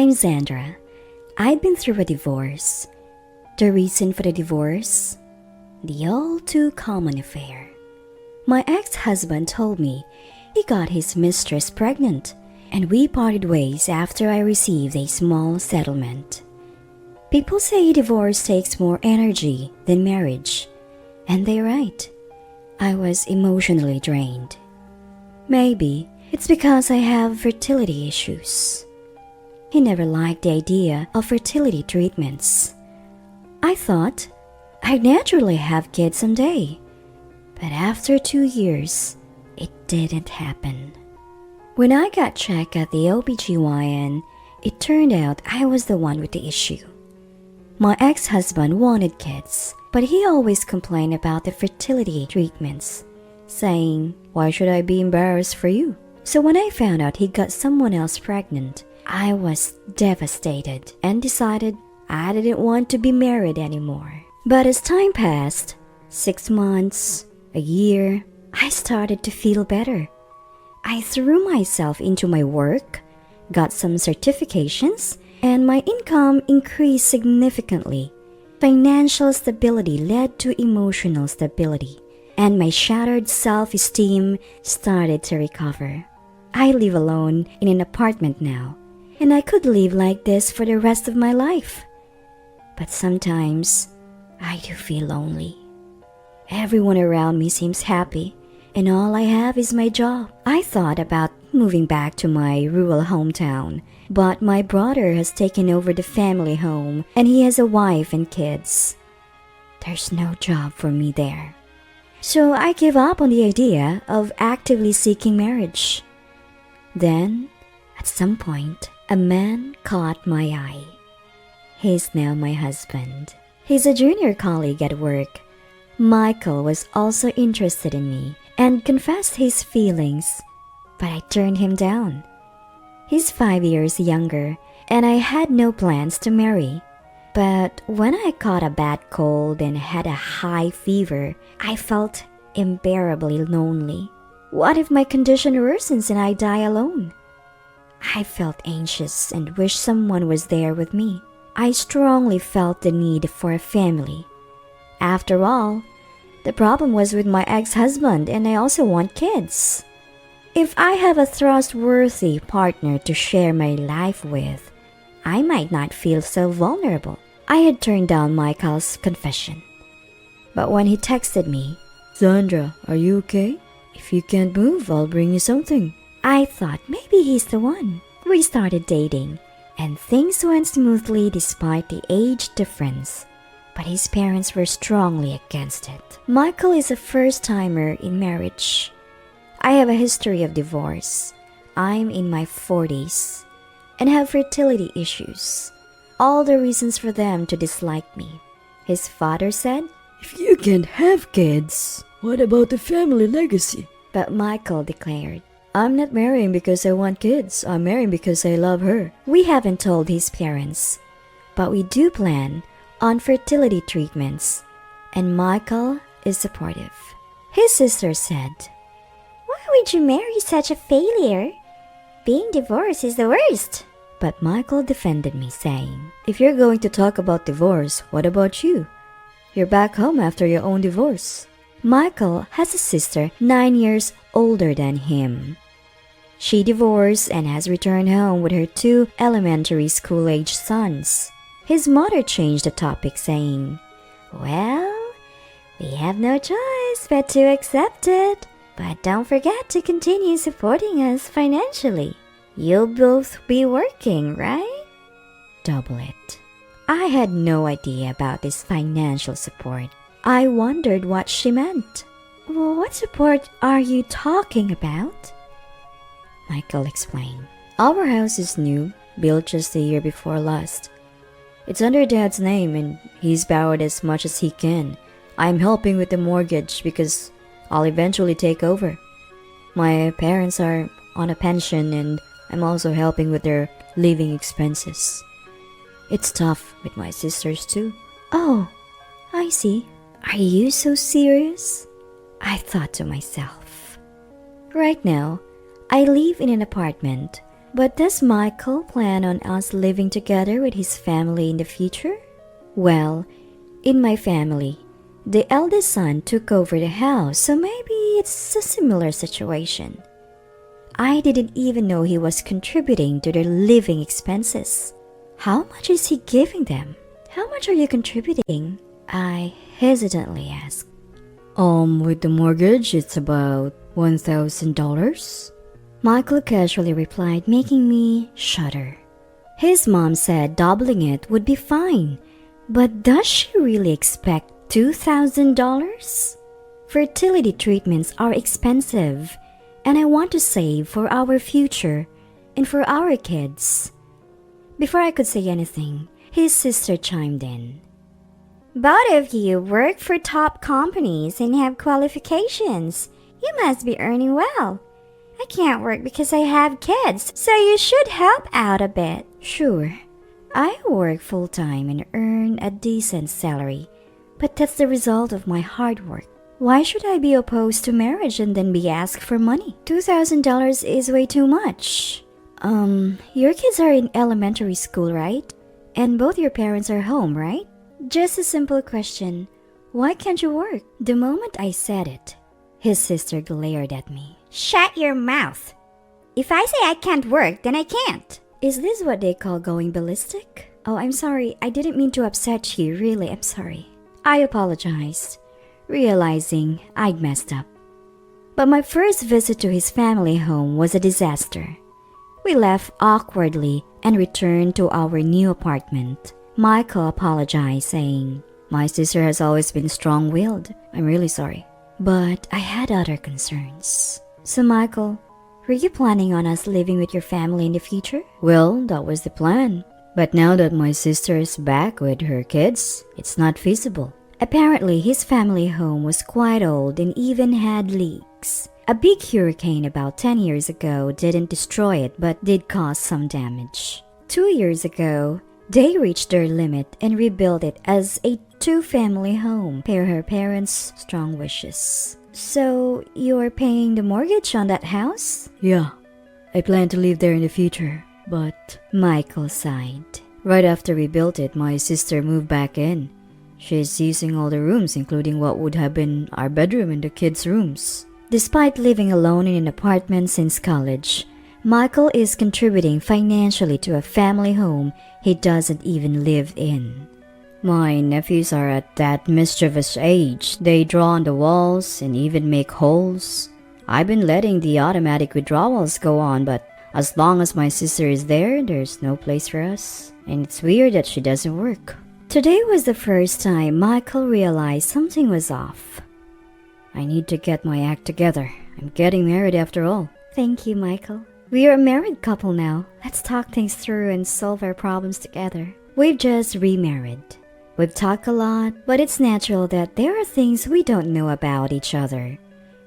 I'm Zandra. I've been through a divorce. The reason for the divorce? The all too common affair. My ex-husband told me he got his mistress pregnant, and we parted ways after I received a small settlement. People say divorce takes more energy than marriage, and they're right. I was emotionally drained. Maybe it's because I have fertility issues. He never liked the idea of fertility treatments. I thought I'd naturally have kids someday, but after 2 years, it didn't happen. When I got checked at the OBGYN, it turned out I was the one with the issue. My ex-husband wanted kids, but he always complained about the fertility treatments, saying, "Why should I be embarrassed for you?" So when I found out he got someone else pregnant, I was devastated and decided I didn't want to be married anymore. But as time passed, 6 months, a year, I started to feel better. I threw myself into my work, got some certifications, and my income increased significantly. Financial stability led to emotional stability, and my shattered self-esteem started to recover. I live alone in an apartment now, and I could live like this for the rest of my life. But sometimes, I do feel lonely. Everyone around me seems happy, and all I have is my job. I thought about moving back to my rural hometown, but my brother has taken over the family home, and he has a wife and kids. There's no job for me there. So I gave up on the idea of actively seeking marriage. Then, at some point, a man caught my eye. He's now my husband. He's a junior colleague at work. Michael was also interested in me and confessed his feelings, but I turned him down. He's 5 years younger, and I had no plans to marry. But when I caught a bad cold and had a high fever, I felt unbearably lonely. What if my condition worsens and I die alone? I felt anxious and wished someone was there with me. I strongly felt the need for a family. After all, the problem was with my ex-husband, and I also want kids. If I have a trustworthy partner to share my life with, I might not feel so vulnerable. I had turned down Michael's confession. But when he texted me, "Sandra, are you okay? If you can't move, I'll bring you something," I thought maybe he's the one. We started dating, and things went smoothly despite the age difference. But his parents were strongly against it. Michael is a first-timer in marriage. I have a history of divorce. I'm in my 40s and have fertility issues. All the reasons for them to dislike me. His father said, "If you can't have kids, what about the family legacy?" But Michael declared, "I'm not marrying because I want kids. I'm marrying because I love her." We haven't told his parents, but we do plan on fertility treatments, and Michael is supportive. His sister said, "Why would you marry such a failure? Being divorced is the worst." But Michael defended me, saying, "If you're going to talk about divorce, what about you? You're back home after your own divorce." Michael has a sister 9 years older than him. She divorced and has returned home with her 2 elementary school-age sons. His mother changed the topic, saying, "Well, we have no choice but to accept it. But don't forget to continue supporting us financially. You'll both be working, right?" Double it. I had no idea about this financial support. I wondered what she meant. "What support are you talking about?" Michael explained. "Our house is new, built just a year before last. It's under Dad's name, and he's borrowed as much as he can. I'm helping with the mortgage because I'll eventually take over. My parents are on a pension, and I'm also helping with their living expenses. It's tough with my sisters too." "Oh, I see. Are you so serious?" I thought to myself. Right now, I live in an apartment But does Michael plan on us living together with his family in the future? Well, in my family, the eldest son took over the house, so maybe it's a similar situation. I didn't even know he was contributing to their living expenses. How much is he giving them? How much are you contributing? I hesitantly asked. With the mortgage, it's about $1,000. Michael casually replied, making me shudder. His mom said doubling it would be fine, but does she really expect $2,000? Fertility treatments are expensive, and I want to save for our future and for our kids. Before I could say anything, his sister chimed in. Both of you work for top companies and have qualifications. You must be earning well. I can't work because I have kids, so you should help out a bit. Sure, I work full-time and earn a decent salary, but that's the result of my hard work. Why should I be opposed to marriage and then be asked for money? $2,000 is way too much. Your kids are in elementary school, right? And both your parents are home, right? Just a simple question. Why can't you work? The moment I said it, his sister glared at me. Shut your mouth. If I say I can't work, then I can't. Is this what they call going ballistic? Oh, I'm sorry. I didn't mean to upset you. Really, I'm sorry. I apologized, realizing I'd messed up. But my first visit to his family home was a disaster. We left awkwardly and returned to our new apartment. Michael apologized, saying, My sister has always been strong-willed. I'm really sorry. But I had other concerns. So Michael, were you planning on us living with your family in the future? Well, that was the plan. But now that my sister is back with her kids, it's not feasible. Apparently, his family home was quite old and even had leaks. A big hurricane about 10 years ago didn't destroy it but did cause some damage. 2 years ago, they reached their limit and rebuilt it as a two-family home per her parents' strong wishes. So, you're paying the mortgage on that house? Yeah, I plan to live there in the future, but Michael sighed. Right after we built it, my sister moved back in. She's using all the rooms, including what would have been our bedroom and the kids' rooms. Despite living alone in an apartment since college, Michael is contributing financially to a family home he doesn't even live in. My nephews are at that mischievous age. They draw on the walls and even make holes. I've been letting the automatic withdrawals go on, but as long as my sister is there, there's no place for us. And it's weird that she doesn't work. Today was the first time Michael realized something was off. I need to get my act together. I'm getting married after all. Thank you, Michael. We are a married couple now. Let's talk things through and solve our problems together. We've just remarried. We've talked a lot, but it's natural that there are things we don't know about each other.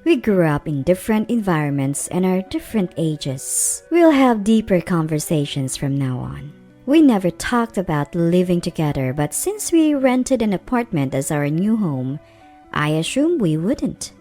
We grew up in different environments and are different ages. We'll have deeper conversations from now on. We never talked about living together, but since we rented an apartment as our new home, I assume we wouldn't.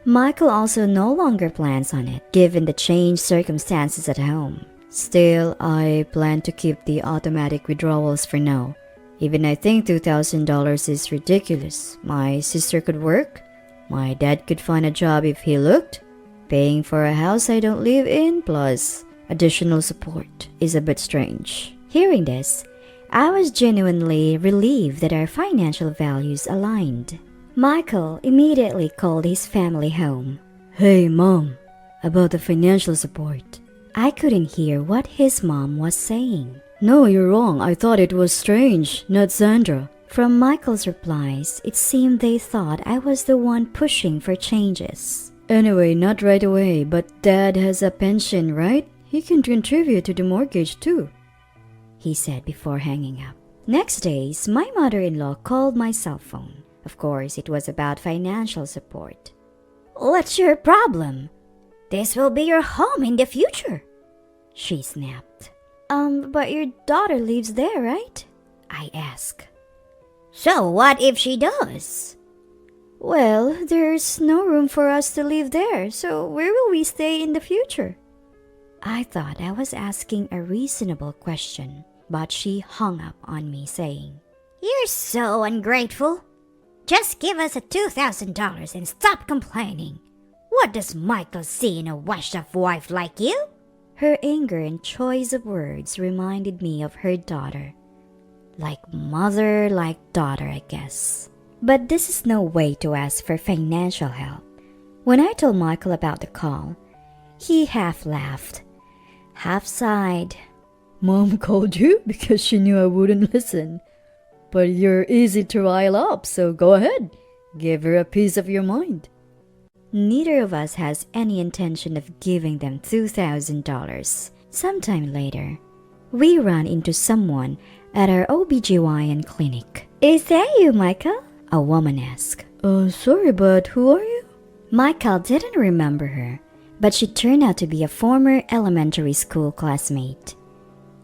Michael also no longer plans on it, given the changed circumstances at home. Still, I plan to keep the automatic withdrawals for now. Even I think $2,000 is ridiculous. My sister could work. My dad could find a job if he looked. Paying for a house I don't live in plus additional support is a bit strange. Hearing this, I was genuinely relieved that our financial values aligned. Michael immediately called his family home. Hey, Mom, about the financial support. I couldn't hear what his mom was saying. No, you're wrong. I thought it was strange, not Sandra. From Michael's replies, it seemed they thought I was the one pushing for changes. Anyway, not right away, but Dad has a pension, right? He can contribute to the mortgage too, he said before hanging up. Next days, my mother-in-law called my cell phone. Of course, it was about financial support. What's your problem? This will be your home in the future, she snapped. But your daughter lives there, right? I asked. So what if she does? Well, there's no room for us to live there, so where will we stay in the future? I thought I was asking a reasonable question, but she hung up on me saying, You're so ungrateful. Just give us a $2,000 and stop complaining. What does Michael see in a washed-up wife like you? Her anger and choice of words reminded me of her daughter. Like mother, like daughter, I guess. But this is no way to ask for financial help. When I told Michael about the call, he half laughed, half sighed. Mom called you because she knew I wouldn't listen. But you're easy to rile up, so go ahead. Give her a piece of your mind. Neither of us has any intention of giving them $2,000. Sometime later, we ran into someone at our OBGYN clinic. Is that you, Michael? A woman asked. Sorry, but who are you? Michael didn't remember her, but she turned out to be a former elementary school classmate.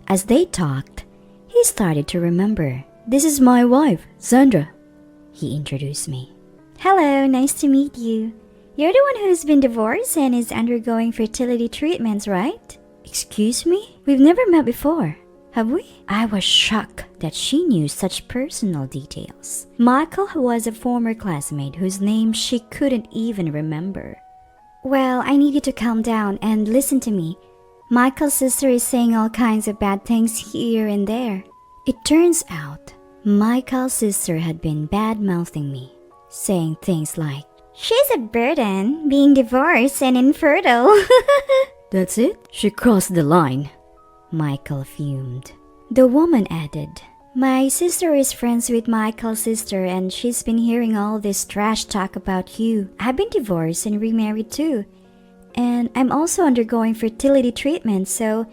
As they talked, he started to remember. This is my wife, Sandra. He introduced me. Hello, nice to meet you. You're the one who's been divorced and is undergoing fertility treatments, right? Excuse me? We've never met before, have we? I was shocked that she knew such personal details. Michael was a former classmate whose name she couldn't even remember. Well, I need you to calm down and listen to me. Michael's sister is saying all kinds of bad things here and there. It turns out Michael's sister had been bad-mouthing me, saying things like, She's a burden, being divorced and infertile. That's it? She crossed the line. Michael fumed. The woman added, My sister is friends with Michael's sister and she's been hearing all this trash talk about you. I've been divorced and remarried too. And I'm also undergoing fertility treatment, so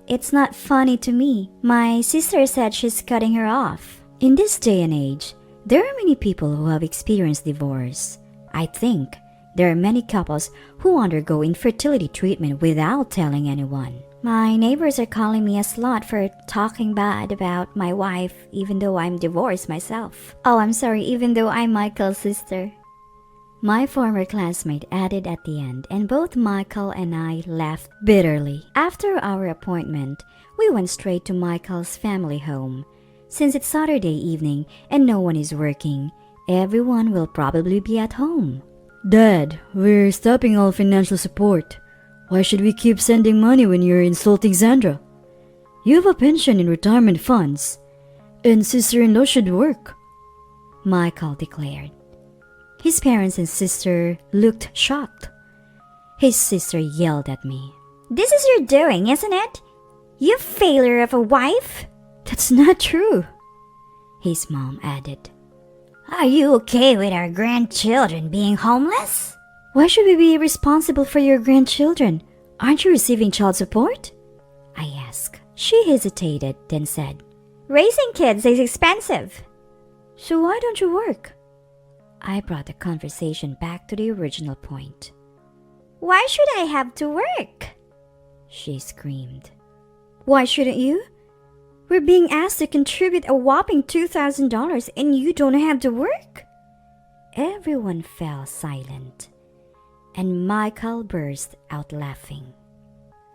it's not funny to me. My sister said she's cutting her off. In this day and age, there are many people who have experienced divorce. I think there are many couples who undergo infertility treatment without telling anyone. My neighbors are calling me a slut for talking bad about my wife even though I'm divorced myself. Oh, I'm sorry, even though I'm Michael's sister. My former classmate added at the end, and both Michael and I laughed bitterly. After our appointment, we went straight to Michael's family home. Since it's Saturday evening and no one is working, everyone will probably be at home. Dad, we're stopping all financial support. Why should we keep sending money when you're insulting Sandra? You have a pension in retirement funds, and sister-in-law should work, Michael declared. His parents and sister looked shocked. His sister yelled at me. This is your doing, isn't it? You failure of a wife? That's not true, his mom added. Are you okay with our grandchildren being homeless? Why should we be responsible for your grandchildren? Aren't you receiving child support? I asked. She hesitated, then said, Raising kids is expensive. So why don't you work? I brought the conversation back to the original point. Why should I have to work? She screamed. Why shouldn't you? We're being asked to contribute a whopping $2,000 and you don't have to work? Everyone fell silent, and Michael burst out laughing.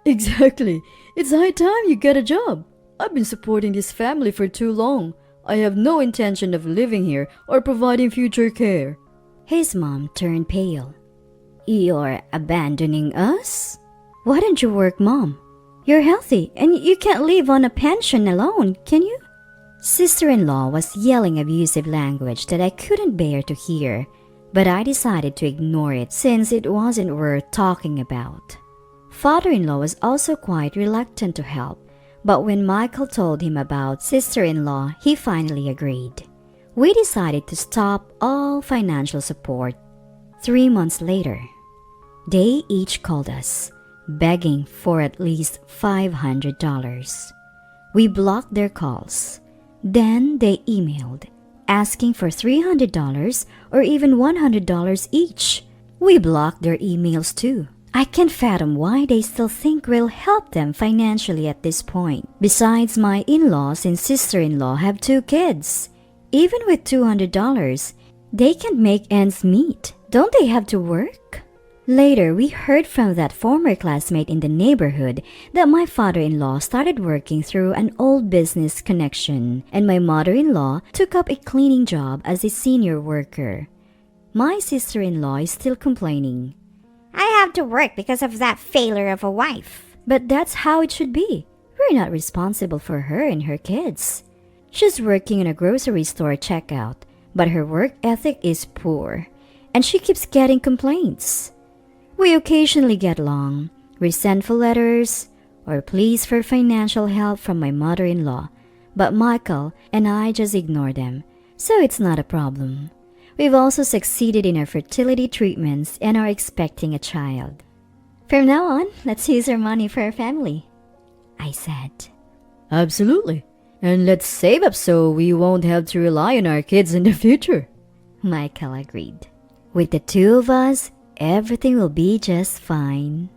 Exactly. It's high time you get a job. I've been supporting this family for too long. I have no intention of living here or providing future care. His mom turned pale. You're abandoning us? Why don't you work, Mom? You're healthy and you can't live on a pension alone, can you? Sister-in-law was yelling abusive language that I couldn't bear to hear, but I decided to ignore it since it wasn't worth talking about. Father-in-law was also quite reluctant to help, but when Michael told him about sister-in-law, he finally agreed. We decided to stop all financial support. 3 months later, they each called us, begging for at least $500. We blocked their calls. Then they emailed, asking for $300 or even $100 each. We blocked their emails too. I can't fathom why they still think we'll help them financially at this point. Besides, my in-laws and sister-in-law have 2 kids. Even with $200, they can't make ends meet. Don't they have to work? Later, we heard from that former classmate in the neighborhood that my father-in-law started working through an old business connection, and my mother-in-law took up a cleaning job as a senior worker. My sister-in-law is still complaining. I have to work because of that failure of a wife. But that's how it should be. We're not responsible for her and her kids. She's working in a grocery store checkout, but her work ethic is poor, and she keeps getting complaints. We occasionally get long, resentful letters, or pleas for financial help from my mother-in-law, but Michael and I just ignore them, so it's not a problem. We've also succeeded in our fertility treatments and are expecting a child. From now on, let's use our money for our family, I said. Absolutely. And let's save up so we won't have to rely on our kids in the future. Michael agreed. With the two of us, everything will be just fine.